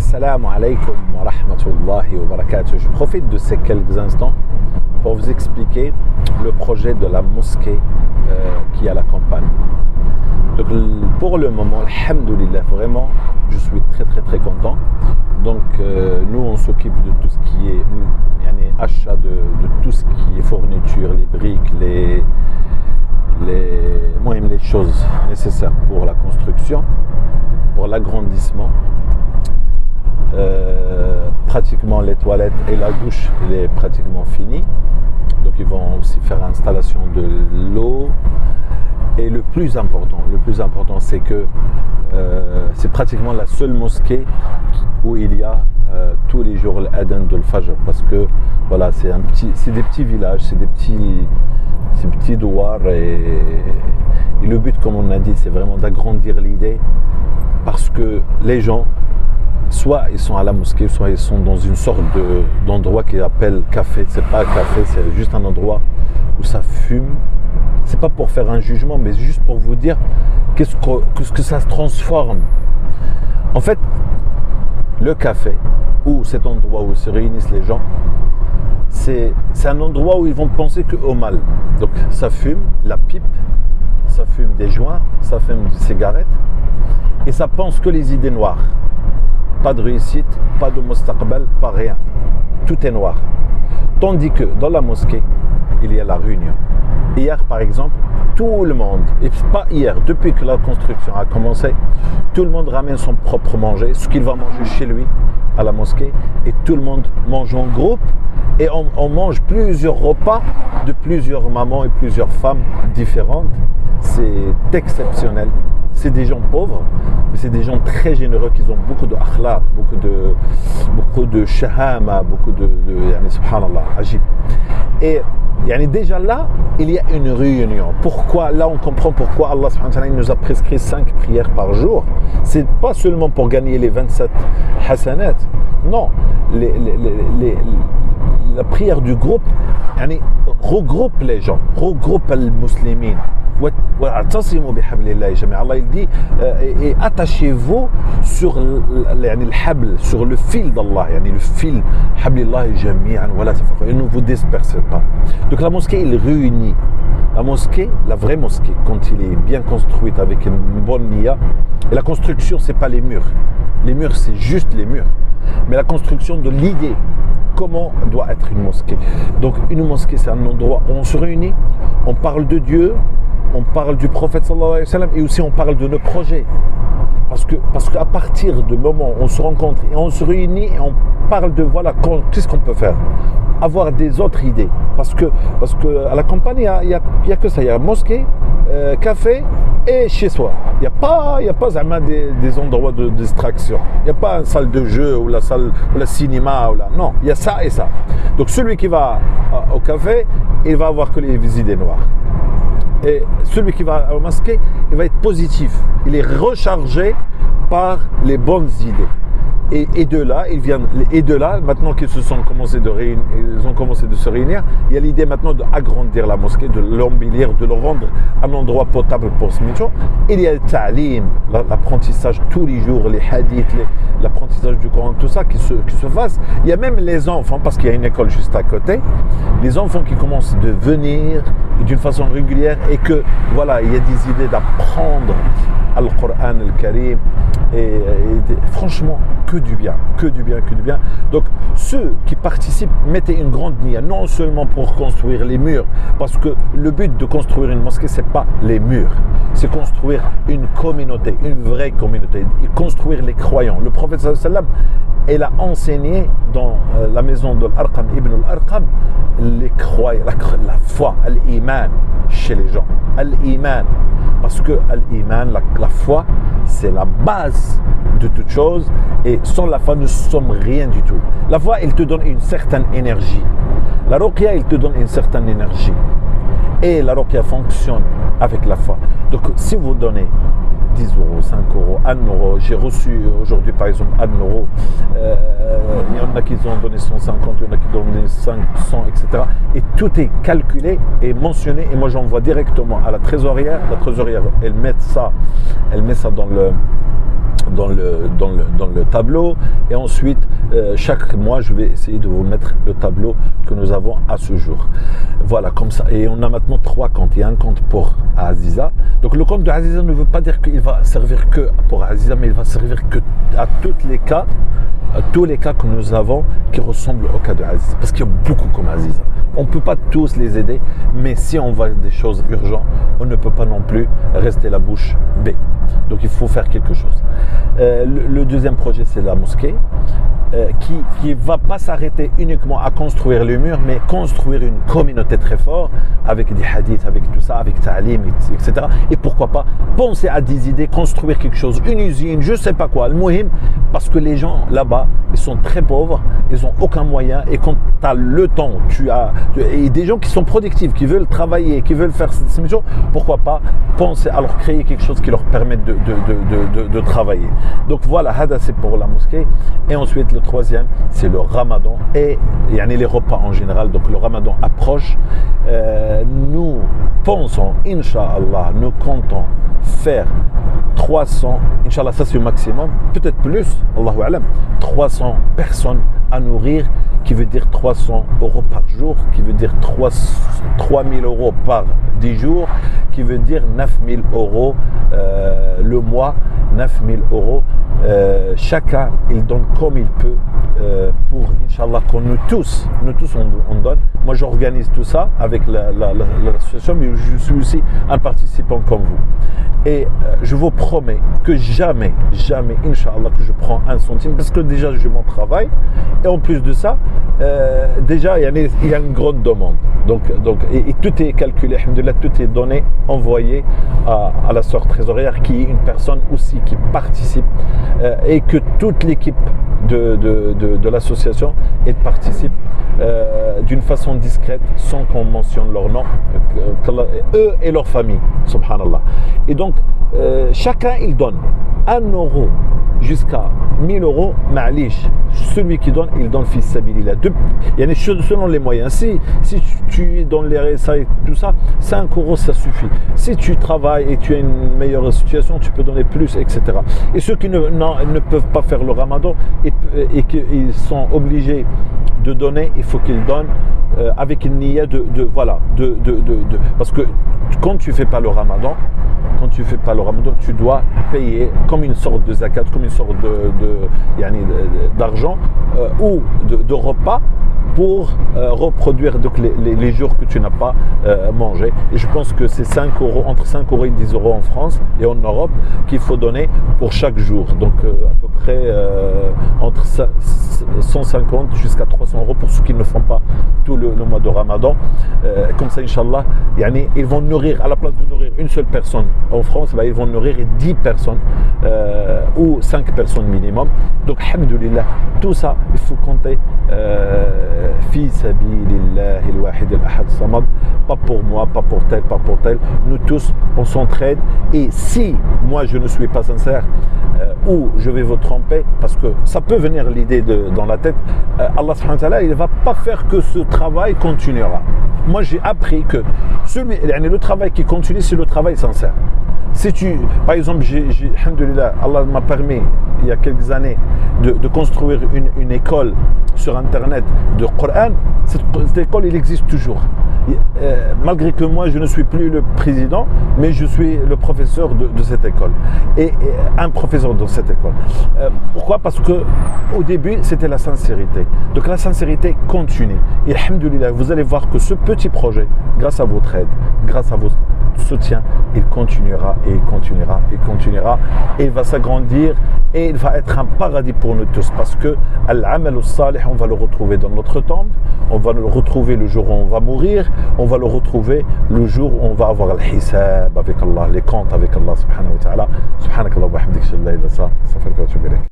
Assalamu alaikum wa rahmatullahi wa barakatuh. Je profite de ces quelques instants pour vous expliquer le projet de la mosquée qui est à la campagne. Donc pour le moment, alhamdoulilah, vraiment, je suis très content. Donc nous on s'occupe de tout ce qui est achat de tout ce qui est fourniture, les briques, les choses nécessaires pour la construction, pour l'agrandissement. Pratiquement les toilettes et la douche, elle est pratiquement finie. Donc ils vont aussi faire l'installation de l'eau. Et le plus important, c'est que c'est pratiquement la seule mosquée où il y a tous les jours l'adhan de l'Fajr, parce que voilà, c'est des petits villages, c'est des petits douars, et le but, comme on a dit, c'est vraiment d'agrandir l'idée, parce que les gens, soit ils sont à la mosquée, soit ils sont dans une sorte d'endroit qu'ils appellent café. C'est pas un café, c'est juste un endroit où ça fume. C'est pas pour faire un jugement, mais juste pour vous dire qu'est-ce que ça se transforme. En fait, le café, ou cet endroit où se réunissent les gens, c'est un endroit où ils vont penser qu'au mal. Donc ça fume, la pipe, ça fume des joints, ça fume des cigarettes, et ça pense que les idées noires. Pas de réussite, pas de mustaqbal, pas rien. Tout est noir. Tandis que dans la mosquée, il y a la réunion. Hier, par exemple, tout le monde, et pas hier, depuis que la construction a commencé, tout le monde ramène son propre manger, ce qu'il va manger chez lui, à la mosquée, et tout le monde mange en groupe, et on mange plusieurs repas de plusieurs mamans et plusieurs femmes différentes. C'est exceptionnel. C'est des gens pauvres, mais c'est des gens très généreux qui ont beaucoup de akhlaq, beaucoup de shahama, beaucoup de subhanallah, ajib. Et déjà là, il y a une réunion. Pourquoi? Là, on comprend pourquoi Allah subhanahu wa ta'ala nous a prescrit 5 prières par jour. C'est pas seulement pour gagner les 27 hasanat. Non, la prière du groupe regroupe les gens, regroupe les musulmans. Allah il dit et attachez-vous sur sur le fil d'Allah, le fil et ne vous dispersez pas. Donc la mosquée il réunit. La mosquée, la vraie mosquée, quand il est bien construite avec une bonne niya, et la construction c'est pas les murs c'est juste les murs, mais la construction de l'idée, comment doit être une mosquée. Donc une mosquée c'est un endroit où on se réunit, on parle de Dieu, on parle du prophète sallallahu alayhi wa sallam, et aussi on parle de nos projets. Parce qu'à partir du moment où on se rencontre et on se réunit et on parle de qu'est-ce qu'on peut faire, avoir des autres idées. Parce que à la campagne, il y a que ça, il y a mosquée, café et chez soi. Il n'y a pas des endroits de distraction. Il n'y a pas une salle de jeu ou la salle ou le cinéma non, il y a ça et ça. Donc celui qui va au café, il va avoir que les idées noires. Et celui qui va à la mosquée, il va être positif. Il est rechargé par les bonnes idées. Et de là, maintenant qu'ils ont commencé de se réunir, il y a l'idée maintenant d'agrandir la mosquée, de l'embellir, de le rendre un endroit potable pour ce mission. Il y a le ta'lim, l'apprentissage tous les jours, les hadiths, l'apprentissage du Coran, tout ça qui se fasse. Il y a même les enfants, parce qu'il y a une école juste à côté, les enfants qui commencent de venir d'une façon régulière, et que voilà, il y a des idées d'apprendre Al-Qur'an Al-Karim, et franchement, que du bien. Donc ceux qui participent, mettez une grande niya, non seulement pour construire les murs, parce que le but de construire une mosquée, c'est pas les murs, c'est construire une communauté, une vraie communauté, et construire les croyants. Le prophète sallallahu alayhi wa sallam, il a enseigné dans la maison de l'Arqam, Ibn al-Arqam, les croyants, la foi, l'iman chez les gens, l'iman, parce que l'iman, la foi, c'est la base de toute chose, et sans la foi nous ne sommes rien du tout. La foi, elle te donne une certaine énergie. La ruqya, elle te donne une certaine énergie, et la ruqya fonctionne avec la foi. Donc si vous donnez 10 euros, 5 euros, 1 euro, j'ai reçu aujourd'hui par exemple 1 euro, il y en a qui ont donné 150, il y en a qui ont donné 500, etc. Et tout est calculé et mentionné, et moi j'envoie directement à la trésorière. La trésorière, elle met ça dans dans le tableau, et ensuite chaque mois je vais essayer de vous mettre le tableau que nous avons à ce jour. Voilà, comme ça. Et on a maintenant 3 comptes. Il y a un compte pour Aziza. Donc le compte de Aziza ne veut pas dire qu'il va servir que pour Aziza, mais il va servir que à tous les cas que nous avons qui ressemblent au cas de Aziza, parce qu'il y a beaucoup comme Aziza. On ne peut pas tous les aider, mais si on voit des choses urgentes, on ne peut pas non plus rester la bouche bée. Donc il faut faire quelque chose. Le deuxième projet, c'est la mosquée, qui ne va pas s'arrêter uniquement à construire le mur, mais construire une communauté très forte, avec des hadiths, avec tout ça, avec ta'lim, etc. Et pourquoi pas penser à des idées, construire quelque chose, une usine, je ne sais pas quoi, le muhim, parce que les gens là-bas, ils sont très pauvres, ils n'ont aucun moyen, et quand tu as le temps, et des gens qui sont productifs, qui veulent travailler, qui veulent faire ces missions, pourquoi pas penser à leur créer quelque chose qui leur permette de travailler. Donc voilà, Hada c'est pour la mosquée. Et ensuite le troisième, c'est le Ramadan et les repas en général. Donc le Ramadan approche. Nous pensons, Inch'Allah, nous comptons faire 300, Inch'Allah, ça c'est le maximum, peut-être plus, Allahu A'lam, 300 personnes à nourrir, qui veut dire 300 € par jour, qui veut dire 3 000 € par 10 jours, qui veut dire 9 000 € le mois, 9 000 €. Chacun, il donne comme il peut pour, Inch'Allah, que nous tous on donne. Moi, j'organise tout ça avec l'association, mais je suis aussi un participant comme vous. Et je vous promets que jamais, Inch'Allah, que je prends un centime, parce que déjà, j'ai mon travail. Et en plus de ça, déjà, il y a une grande demande. Donc, et tout est calculé, alhamdoulilah, tout est donné, envoyé à la sœur trésorière, qui est une personne aussi qui participe, et que toute l'équipe de l'association, elle participe d'une façon discrète, sans qu'on mentionne leur nom, eux et leur famille, subhanallah. Et donc, chacun, il donne 1 € jusqu'à 1 000 €, ma'alish. Celui qui donne, il donne fils sabilillah. Selon les moyens. Si tu es dans les RSA et tout ça, 5 € ça suffit. Si tu travailles et tu as une meilleure situation, tu peux donner plus, etc. Et ceux qui ne peuvent pas faire le Ramadan et qu'ils sont obligés de donner, il faut qu'ils donnent avec une niya parce que quand tu fais pas le Ramadan, tu dois payer comme une sorte de zakat, comme une sorte d'argent ou de repas pour reproduire donc les jours que tu n'as pas mangé. Et je pense que c'est 5 €, entre 5 € et 10 € en France et en Europe qu'il faut donner pour chaque jour. Donc à peu près entre 150 jusqu'à 300 € pour ceux qui ne font pas tout le mois de Ramadan. Comme ça, Inch'Allah, ils vont nourrir, à la place de nourrir une seule personne en France, ils vont nourrir 10 personnes ou 5 personnes minimum. Donc, alhamdoulilah, tout ça, il faut compter fi sabilillah al-wahid al-ahad samad, pas pour moi, pas pour tel. Nous tous, on s'entraide. Et si moi je ne suis pas sincère ou je vais vous tromper, parce que ça peut venir l'idée dans la tête, Allah subhanahu wa ta'ala, il ne va pas faire que ce travail continuera. Moi j'ai appris que le travail qui continue, c'est le travail sincère. Si par exemple, alhamdoulilah, Allah m'a permis il y a quelques années de construire une école sur internet de Coran. Cette école, elle existe toujours. Malgré que moi je ne suis plus le président, mais je suis le professeur de cette école et un professeur de cette école. Pourquoi? Parce que au début c'était la sincérité. Donc la sincérité continue. Et alhamdoulilah, vous allez voir que ce petit projet, grâce à votre aide, grâce à votre soutien, il continuera et il continuera et continuera et il va s'agrandir et il va être un paradis pour nous tous, parce que al-amal al-salih, on va le retrouver dans notre tombe, on va le retrouver le jour où on va mourir, on va le retrouver le jour où on va avoir al-hisab avec Allah, les comptes avec Allah subhanahu wa ta'ala. Subhanakallah wa bihamdika, shalla ilaha illa anta, astaghfiruka wa atubu ilayk.